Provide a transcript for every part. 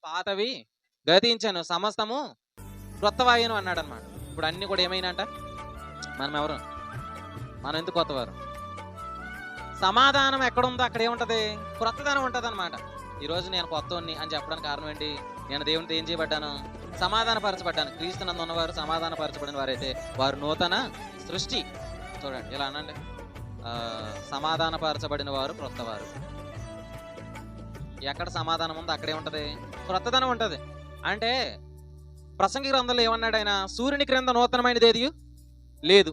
పాతవి గతించాను, సమస్తము క్రొత్తవాయును అన్నాడనమాట. ఇప్పుడు అన్ని కూడా ఏమైనాట? మనం ఎవరు? మనం ఎందుకు కొత్తవారు? సమాధానం ఎక్కడుందో అక్కడ ఏముంటది? క్రొత్తదనం ఉంటది అనమాట. ఈ రోజు నేను కొత్తవాణ్ణి అని చెప్పడానికి కారణం ఏంటి? నేను దేవునితో ఏం చేయబడ్డాను? సమాధానపరచబడ్డాను. క్రీస్తునందు ఉన్నవారు సమాధానపరచబడిన వారైతే వారు నూతన సృష్టి. చూడండి ఇలా అనండి, సమాధానపరచబడిన వారు క్రొత్తవారు. ఎక్కడ సమాధానం ఉందో అక్కడే ఉంటది క్రొత్తదనం ఉంటది. అంటే ప్రసంగి గ్రంథంలో ఏమన్నాడు ఆయన? సూర్యుని క్రింద నూతనమైనది ఏది లేదు.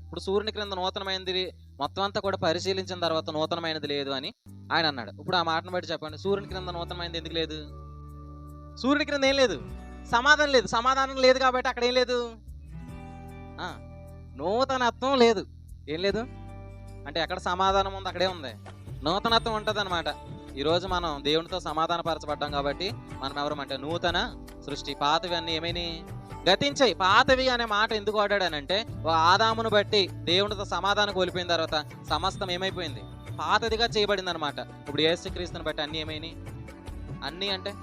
ఇప్పుడు సూర్యుని క్రింద నూతనమైనది మొత్తం అంతా కూడా పరిశీలించిన తర్వాత నూతనమైనది లేదు అని ఆయన అన్నాడు. ఇప్పుడు ఆ మాటను బట్టి చెప్పండి, సూర్యుని క్రింద నూతనమైనది ఎందుకు లేదు? సూర్యుని క్రింద ఏం లేదు? సమాధానం లేదు. సమాధానం లేదు కాబట్టి అక్కడ ఏం లేదు? నూతనత్వం లేదు. ఏం లేదు అంటే ఎక్కడ సమాధానం ఉంది అక్కడే ఉంది నూతనత్వం ఉంటది అనమాట. ఈరోజు మనం దేవునితో సమాధానపరచబడ్డాం కాబట్టి మనం ఎవరమంటే నూతన సృష్టి. పాతవి అన్నీ ఏమైనా గతించాయి. పాతవి అనే మాట ఎందుకు వాడాడనంటే, ఆదామును బట్టి దేవునితో సమాధానం కోల్పోయిన తర్వాత సమస్తం ఏమైపోయింది? పాతదిగా చేయబడింది అనమాట. ఇప్పుడు యేసుక్రీస్తుని బట్టి అన్ని ఏమైనాయి? అన్నీ అంటే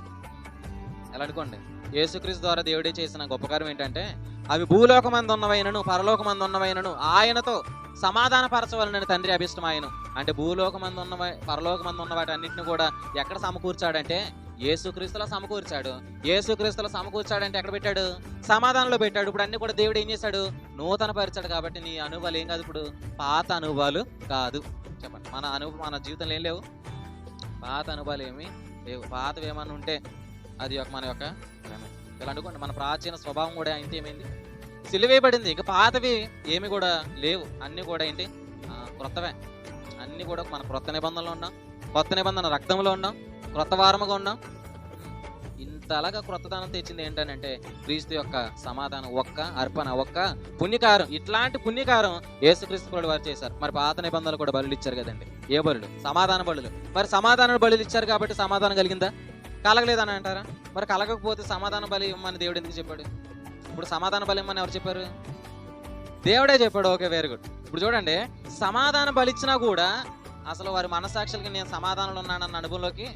ఎలా అనుకోండి, యేసుక్రీస్తు ద్వారా దేవుడే చేసిన గొప్ప కార్యం ఏంటంటే, అవి భూలోకమందు ఉన్నవైనను పరలోకమందు ఉన్నవైనను ఆయనతో సమాధానపరచవలనని తండ్రి అభిష్టమాయను. అంటే భూలోకమందు ఉన్న పరలోకమందు ఉన్న వాటి అన్నింటిని కూడా ఎక్కడ సమకూర్చాడంటే యేసుక్రీస్తులో సమకూర్చాడు. యేసుక్రీస్తులో సమకూర్చాడంటే ఎక్కడ పెట్టాడు? సమాధానంలో పెట్టాడు. ఇప్పుడు అన్ని కూడా దేవుడు ఏం చేశాడు? నూతన పరిచాడు. కాబట్టి నీ అనుభవాలు ఏం కాదు, ఇప్పుడు పాత అనుభవాలు కాదు. చెప్పండి, మన జీవితంలో ఏం లేవు? పాత అనుభవాలు ఏమి లేవు. పాతవి ఏమన్నా ఉంటే అది మన యొక్క ఇలా అనుకోండి, మన ప్రాచీన స్వభావం కూడా ఇంత ఏమైంది? సిలువేయబడింది. ఇక పాతవి ఏమి కూడా లేవు. అన్ని కూడా ఏంటి? క్రొత్తవే. అన్ని కూడా మన క్రొత్త నిబంధనలో ఉన్నాం, కొత్త నిబంధన రక్తంలో ఉన్నాం, క్రొత్త వారముగా ఉన్నాం. ఇంతలాగా క్రొత్తదనం తెచ్చింది ఏంటనంటే క్రీస్తు యొక్క సమాధానం, ఒక్క అర్పణ, ఒక్క పుణ్యకారం. ఇట్లాంటి పుణ్యకారం యేసుక్రీస్తు కూడా వారు చేశారు. మరి పాత నిబంధనలు కూడా బలులు ఇచ్చారు కదండి. ఏ బలులు? సమాధాన బలులు. మరి సమాధాన బలులు ఇచ్చారు కాబట్టి సమాధానం కలిగిందా? కలగలేదని అంటారా? మరి కలగకపోతే సమాధాన బలి ఇవ్వమని దేవుడు ఎందుకు చెప్పాడు? ఇప్పుడు సమాధాన బలి ఇవ్వమని ఎవరు చెప్పారు? దేవుడే చెప్పాడు. Okay, very good. ఇప్పుడు చూడండి, సమాధాన బలి ఇచ్చినా కూడా అసలు వారి మనసాక్షులకి నేను సమాధానంలో ఉన్నానన్న అనుభవంలోకి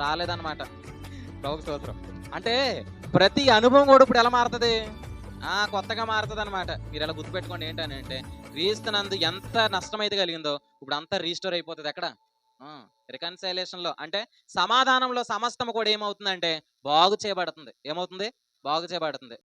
రాలేదన్నమాట. ప్రభువు స్తోత్రం. అంటే ప్రతి అనుభవం కూడా ఇప్పుడు ఎలా మారుతుంది? కొత్తగా మారుతుంది అనమాట. మీరు ఎలా గుర్తుపెట్టుకోండి ఏంటంటే, క్రీస్తునందు ఎంత నష్టం అయితే కలిగిందో ఇప్పుడు అంతా రీస్టోర్ అయిపోతుంది. ఎక్కడ? రికన్సైలేషన్ లో, అంటే సమాధానంలో సమస్తం కూడా ఏమవుతుందంటే బాగు చేయబడుతుంది. ఏమవుతుంది? బాగు చేయబడుతుంది.